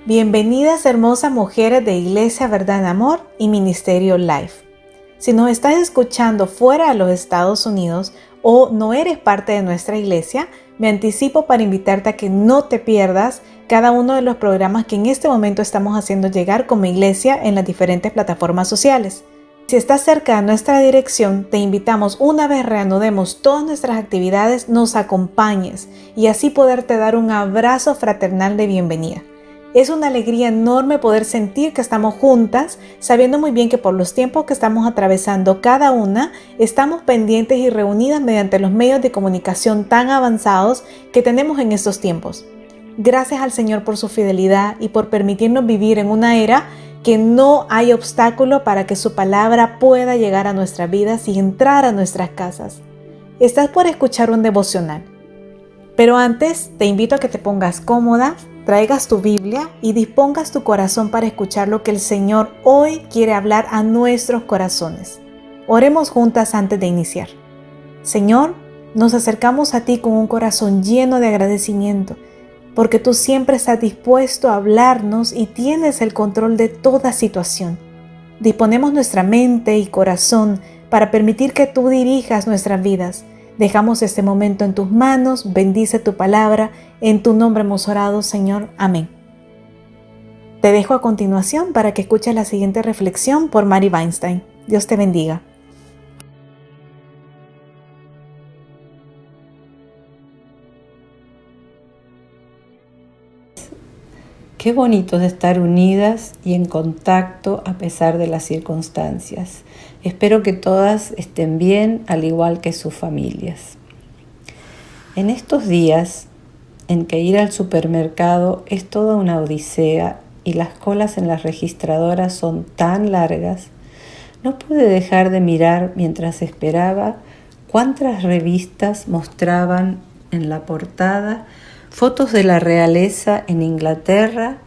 Bienvenidas hermosas mujeres de Iglesia Verdad en Amor y Ministerio Life. Si nos estás escuchando fuera de los Estados Unidos o no eres parte de nuestra iglesia, me anticipo para invitarte a que no te pierdas cada uno de los programas que en este momento estamos haciendo llegar como iglesia en las diferentes plataformas sociales. Si estás cerca de nuestra dirección, te invitamos una vez reanudemos todas nuestras actividades, nos acompañes y así poderte dar un abrazo fraternal de bienvenida. Es una alegría enorme poder sentir que estamos juntas, sabiendo muy bien que por los tiempos que estamos atravesando cada una, estamos pendientes y reunidas mediante los medios de comunicación tan avanzados que tenemos en estos tiempos. Gracias al Señor por su fidelidad y por permitirnos vivir en una era que no hay obstáculo para que su palabra pueda llegar a nuestras vidas y entrar a nuestras casas. Estás por escuchar un devocional, pero antes te invito a que te pongas cómoda, traigas tu Biblia y dispongas tu corazón para escuchar lo que el Señor hoy quiere hablar a nuestros corazones. Oremos juntas antes de iniciar. Señor, nos acercamos a ti con un corazón lleno de agradecimiento, porque tú siempre estás dispuesto a hablarnos y tienes el control de toda situación. Disponemos nuestra mente y corazón para permitir que tú dirijas nuestras vidas. Dejamos este momento en tus manos, bendice tu palabra, en tu nombre hemos orado, Señor. Amén. Te dejo a continuación para que escuches la siguiente reflexión por Mary Weinstein. Dios te bendiga. Qué bonito es estar unidas y en contacto a pesar de las circunstancias. Espero que todas estén bien, al igual que sus familias. En estos días en que ir al supermercado es toda una odisea y las colas en las registradoras son tan largas, no pude dejar de mirar mientras esperaba cuántas revistas mostraban en la portada fotos de la realeza en Inglaterra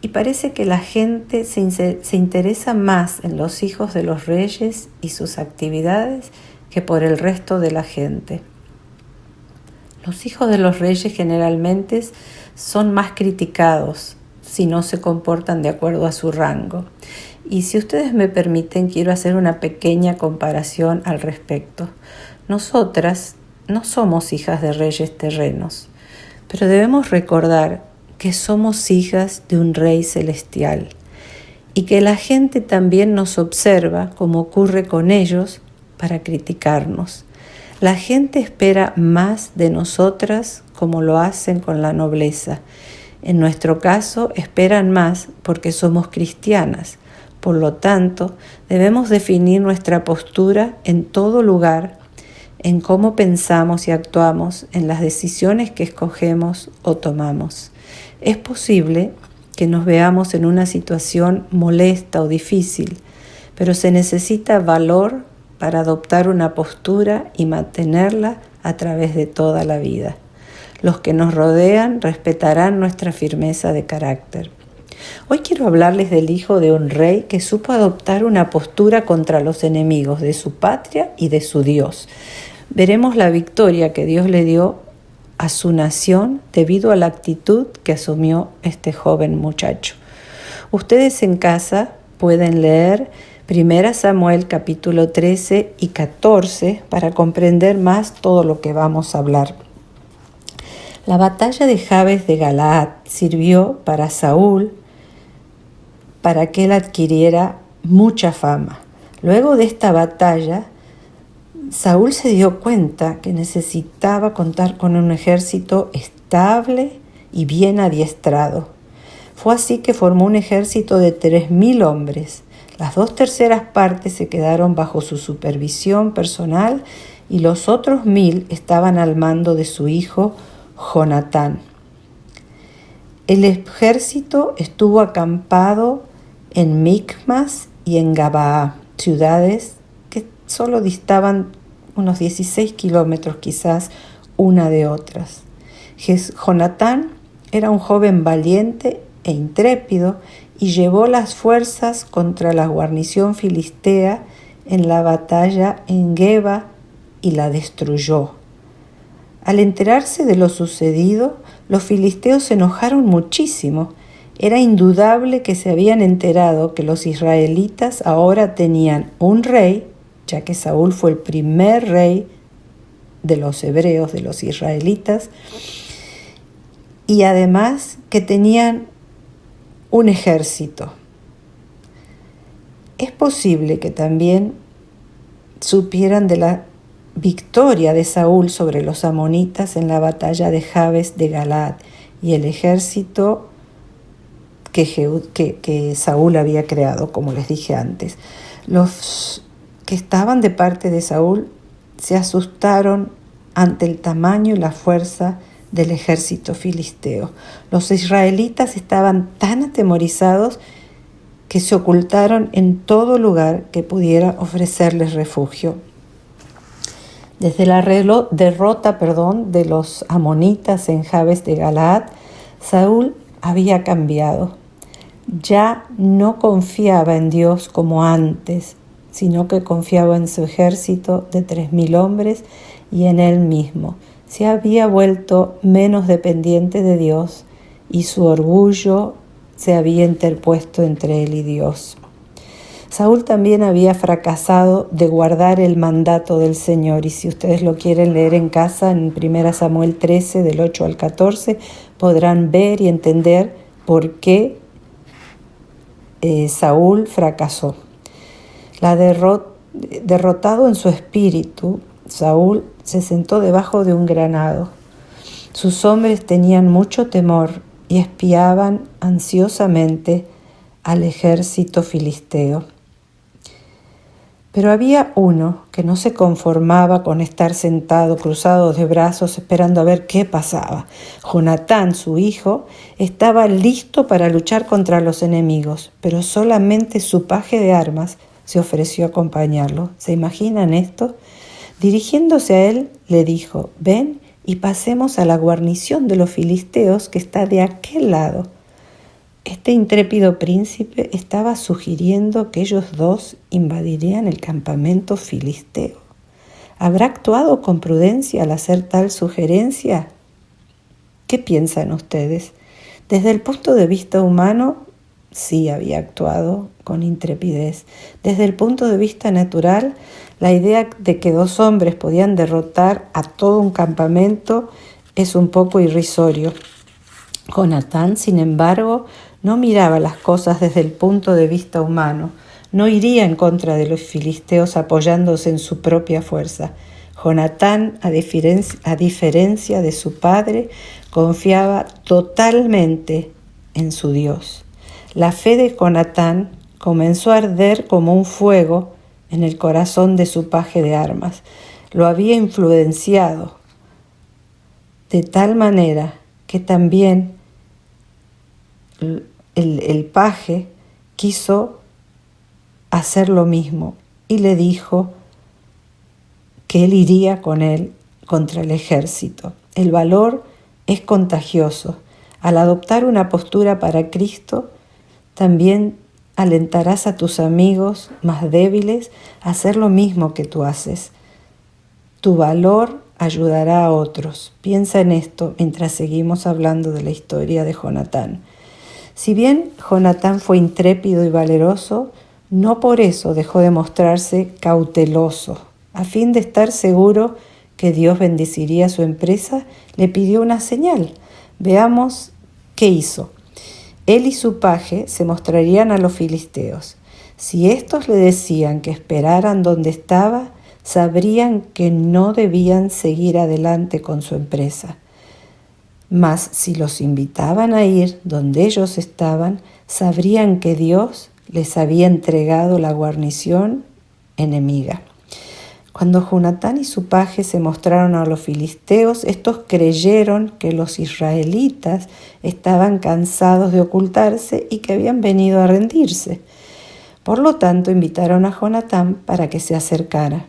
y parece que la gente se interesa más en los hijos de los reyes y sus actividades que por el resto de la gente. Los hijos de los reyes generalmente son más criticados si no se comportan de acuerdo a su rango. Y si ustedes me permiten, quiero hacer una pequeña comparación al respecto. Nosotras no somos hijas de reyes terrenos, pero debemos recordar que somos hijas de un Rey celestial y que la gente también nos observa, como ocurre con ellos, para criticarnos. La gente espera más de nosotras como lo hacen con la nobleza. En nuestro caso, esperan más porque somos cristianas. Por lo tanto, debemos definir nuestra postura en todo lugar, en cómo pensamos y actuamos, en las decisiones que escogemos o tomamos. Es posible que nos veamos en una situación molesta o difícil, pero se necesita valor para adoptar una postura y mantenerla a través de toda la vida. Los que nos rodean respetarán nuestra firmeza de carácter. Hoy quiero hablarles del hijo de un rey que supo adoptar una postura contra los enemigos de su patria y de su Dios. Veremos la victoria que Dios le dio a su nación debido a la actitud que asumió este joven muchacho. Ustedes en casa pueden leer 1 Samuel capítulo 13 y 14 para comprender más todo lo que vamos a hablar. La batalla de Jabes de Galaad sirvió para Saúl para que él adquiriera mucha fama. Luego de esta batalla, Saúl se dio cuenta que necesitaba contar con un ejército estable y bien adiestrado. Fue así que formó un ejército de 3,000 hombres. Las 2/3 partes se quedaron bajo su supervisión personal y los otros 1,000 estaban al mando de su hijo Jonatán. El ejército estuvo acampado en Micmas y en Gabaa, ciudades que solo distaban unos 16 kilómetros quizás una de otras. Jonatán era un joven valiente e intrépido y llevó las fuerzas contra la guarnición filistea en la batalla en Geba y la destruyó. Al enterarse de lo sucedido, los filisteos se enojaron muchísimo Era indudable que se habían enterado que los israelitas ahora tenían un rey, ya que Saúl fue el primer rey de los hebreos, de los israelitas, y además que tenían un ejército. Es posible que también supieran de la victoria de Saúl sobre los amonitas en la batalla de Jabes de Galaad y el ejército que Saúl había creado, como les dije antes. Los que estaban de parte de Saúl se asustaron ante el tamaño y la fuerza del ejército filisteo. Los israelitas estaban tan atemorizados que se ocultaron en todo lugar que pudiera ofrecerles refugio. Desde la derrota de los amonitas en Jabes de Galaad, Saúl había cambiado. Ya no confiaba en Dios como antes, sino que confiaba en su ejército de 3.000 hombres y en él mismo. Se había vuelto menos dependiente de Dios y su orgullo se había interpuesto entre él y Dios. Saúl también había fracasado de guardar el mandato del Señor, y si ustedes lo quieren leer en casa, en 1 Samuel 13, del 8 al 14, podrán ver y entender por qué Saúl fracasó. Derrotado en su espíritu, Saúl se sentó debajo de un granado. Sus hombres tenían mucho temor y espiaban ansiosamente al ejército filisteo. Pero había uno que no se conformaba con estar sentado cruzado de brazos esperando a ver qué pasaba. Jonatán, su hijo, estaba listo para luchar contra los enemigos, pero solamente su paje de armas se ofreció a acompañarlo. ¿Se imaginan esto? Dirigiéndose a él, le dijo: «Ven y pasemos a la guarnición de los filisteos que está de aquel lado». Este intrépido príncipe estaba sugiriendo que ellos dos invadirían el campamento filisteo. ¿Habrá actuado con prudencia al hacer tal sugerencia? ¿Qué piensan ustedes? Desde el punto de vista humano, sí había actuado con intrepidez. Desde el punto de vista natural, la idea de que dos hombres podían derrotar a todo un campamento es un poco irrisorio. Jonatán, sin embargo, no miraba las cosas desde el punto de vista humano. No iría en contra de los filisteos apoyándose en su propia fuerza. Jonatán, a diferencia de su padre, confiaba totalmente en su Dios. La fe de Jonatán comenzó a arder como un fuego en el corazón de su paje de armas. Lo había influenciado de tal manera que también el paje quiso hacer lo mismo y le dijo que él iría con él contra el ejército. El valor es contagioso. Al adoptar una postura para Cristo, también alentarás a tus amigos más débiles a hacer lo mismo que tú haces. Tu valor ayudará a otros. Piensa en esto mientras seguimos hablando de la historia de Jonatán. Si bien Jonatán fue intrépido y valeroso, no por eso dejó de mostrarse cauteloso. A fin de estar seguro que Dios bendeciría su empresa, le pidió una señal. Veamos qué hizo. Él y su paje se mostrarían a los filisteos. Si éstos le decían que esperaran donde estaba, sabrían que no debían seguir adelante con su empresa. Mas si los invitaban a ir donde ellos estaban, sabrían que Dios les había entregado la guarnición enemiga. Cuando Jonatán y su paje se mostraron a los filisteos, estos creyeron que los israelitas estaban cansados de ocultarse y que habían venido a rendirse. Por lo tanto, invitaron a Jonatán para que se acercara.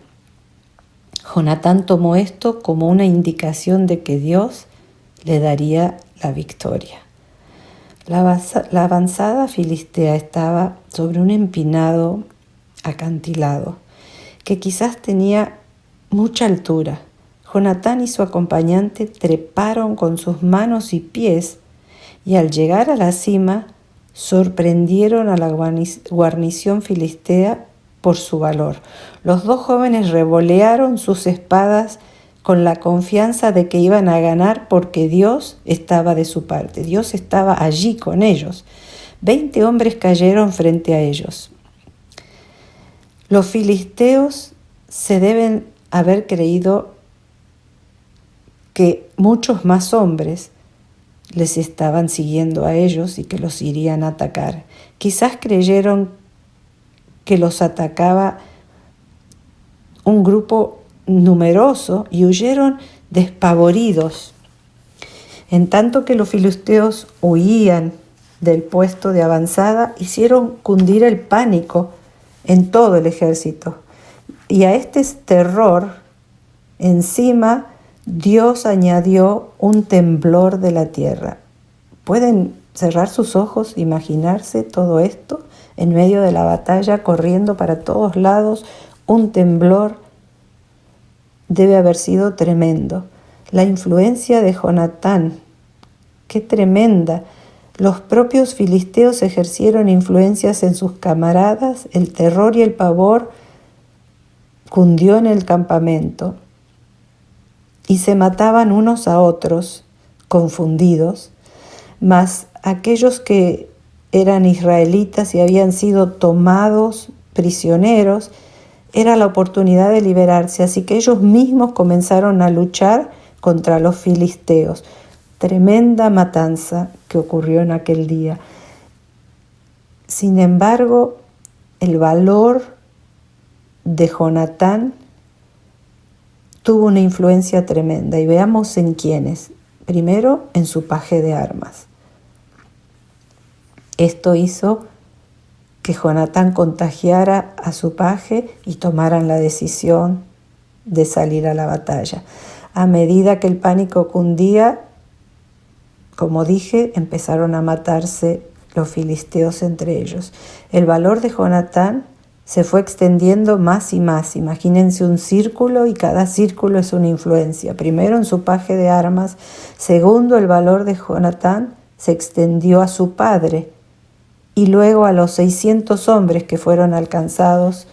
Jonatán tomó esto como una indicación de que Dios le daría la victoria. La avanzada filistea estaba sobre un empinado acantilado que quizás tenía mucha altura. Jonatán y su acompañante treparon con sus manos y pies y al llegar a la cima sorprendieron a la guarnición filistea por su valor. Los dos jóvenes revolearon sus espadas con la confianza de que iban a ganar porque Dios estaba de su parte. Dios estaba allí con ellos. 20 hombres cayeron frente a ellos. Los filisteos se deben haber creído que muchos más hombres les estaban siguiendo a ellos y que los irían a atacar. Quizás creyeron que los atacaba un grupo numeroso y huyeron despavoridos. En tanto que los filisteos huían del puesto de avanzada, hicieron cundir el pánico en todo el ejército. Y a este terror, encima, Dios añadió un temblor de la tierra. ¿Pueden cerrar sus ojos, imaginarse todo esto? En medio de la batalla, corriendo para todos lados, un temblor debe haber sido tremendo. La influencia de Jonatán, qué tremenda. Los propios filisteos ejercieron influencias en sus camaradas, el terror y el pavor cundió en el campamento y se mataban unos a otros, confundidos, mas aquellos que eran israelitas y habían sido tomados prisioneros, era la oportunidad de liberarse, así que ellos mismos comenzaron a luchar contra los filisteos. Tremenda matanza que ocurrió en aquel día. Sin embargo, el valor de Jonatán tuvo una influencia tremenda, y veamos en quiénes. Primero, en su paje de armas. Esto hizo que Jonatán contagiara a su paje y tomaran la decisión de salir a la batalla. A medida que el pánico cundía, como dije, empezaron a matarse los filisteos entre ellos. El valor de Jonatán se fue extendiendo más y más. Imagínense un círculo y cada círculo es una influencia. Primero en su paje de armas. Segundo, el valor de Jonatán se extendió a su padre y luego a los 600 hombres que fueron alcanzados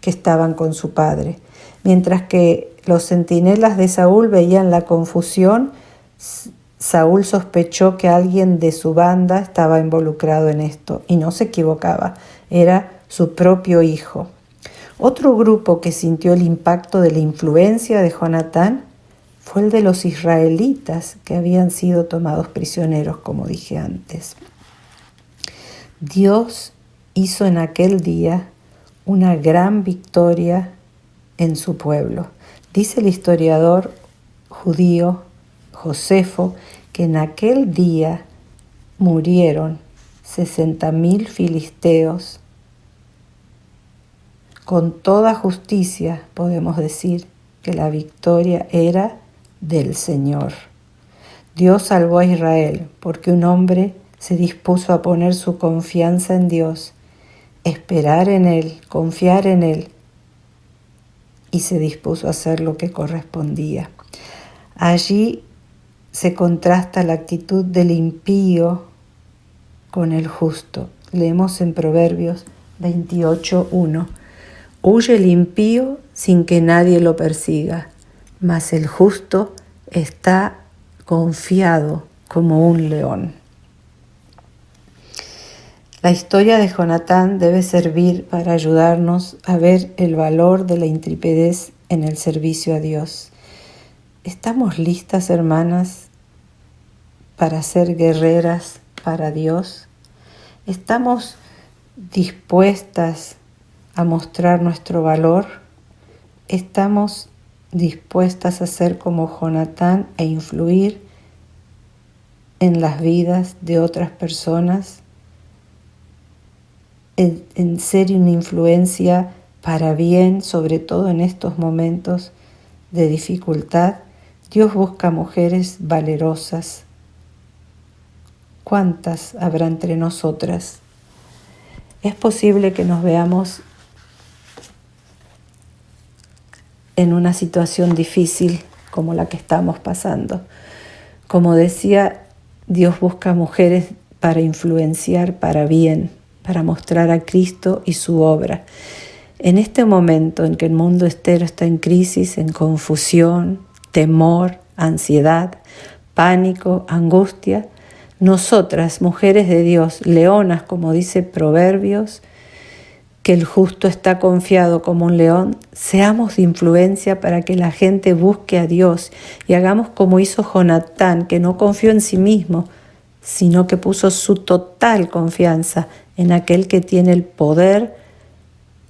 que estaban con su padre. Mientras que los centinelas de Saúl veían la confusión, Saúl sospechó que alguien de su banda estaba involucrado en esto y no se equivocaba, era su propio hijo. Otro grupo que sintió el impacto de la influencia de Jonatán fue el de los israelitas que habían sido tomados prisioneros, como dije antes. Dios hizo en aquel día una gran victoria en su pueblo. Dice el historiador judío Josefo que en aquel día murieron 60.000 filisteos. Con toda justicia podemos decir que la victoria era del Señor. Dios salvó a Israel porque un hombre se dispuso a poner su confianza en Dios, esperar en Él, confiar en Él, y se dispuso a hacer lo que correspondía. Allí se contrasta la actitud del impío con el justo. Leemos en Proverbios 28:1. Huye el impío sin que nadie lo persiga, mas el justo está confiado como un león. La historia de Jonatán debe servir para ayudarnos a ver el valor de la intrepidez en el servicio a Dios. ¿Estamos listas, hermanas, para ser guerreras para Dios? ¿Estamos dispuestas a mostrar nuestro valor? ¿Estamos dispuestas a ser como Jonatán e influir en las vidas de otras personas? En ser una influencia para bien, sobre todo en estos momentos de dificultad. Dios busca mujeres valerosas. ¿Cuántas habrá entre nosotras? Es posible que nos veamos en una situación difícil como la que estamos pasando. Como decía, Dios busca mujeres para influenciar para bien, para mostrar a Cristo y su obra. En este momento en que el mundo entero está en crisis, en confusión, temor, ansiedad, pánico, angustia, nosotras, mujeres de Dios, leonas, como dice Proverbios, que el justo está confiado como un león, seamos de influencia para que la gente busque a Dios y hagamos como hizo Jonatán, que no confió en sí mismo, sino que puso su total confianza en aquel que tiene el poder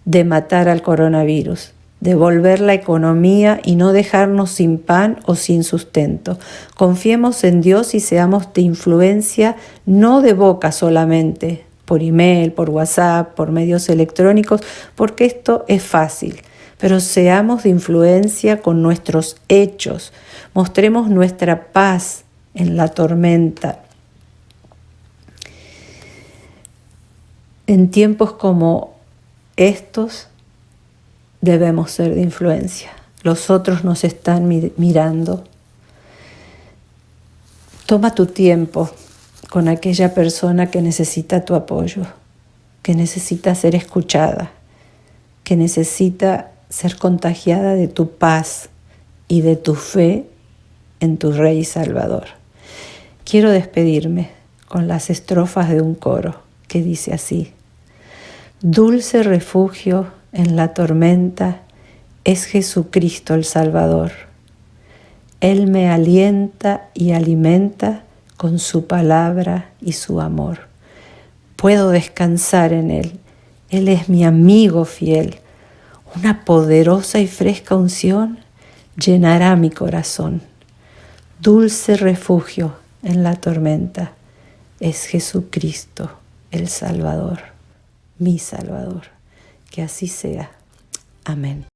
de matar al coronavirus, de volver la economía y no dejarnos sin pan o sin sustento. Confiemos en Dios y seamos de influencia, no de boca solamente, por email, por WhatsApp, por medios electrónicos, porque esto es fácil. Pero seamos de influencia con nuestros hechos. Mostremos nuestra paz en la tormenta. En tiempos como estos debemos ser de influencia. Los otros nos están mirando. Toma tu tiempo con aquella persona que necesita tu apoyo, que necesita ser escuchada, que necesita ser contagiada de tu paz y de tu fe en tu Rey y Salvador. Quiero despedirme con las estrofas de un coro que dice así: dulce refugio en la tormenta es Jesucristo el Salvador. Él me alienta y alimenta con su palabra y su amor. Puedo descansar en Él. Él es mi amigo fiel. Una poderosa y fresca unción llenará mi corazón. Dulce refugio en la tormenta es Jesucristo el Salvador, mi Salvador. Que así sea. Amén.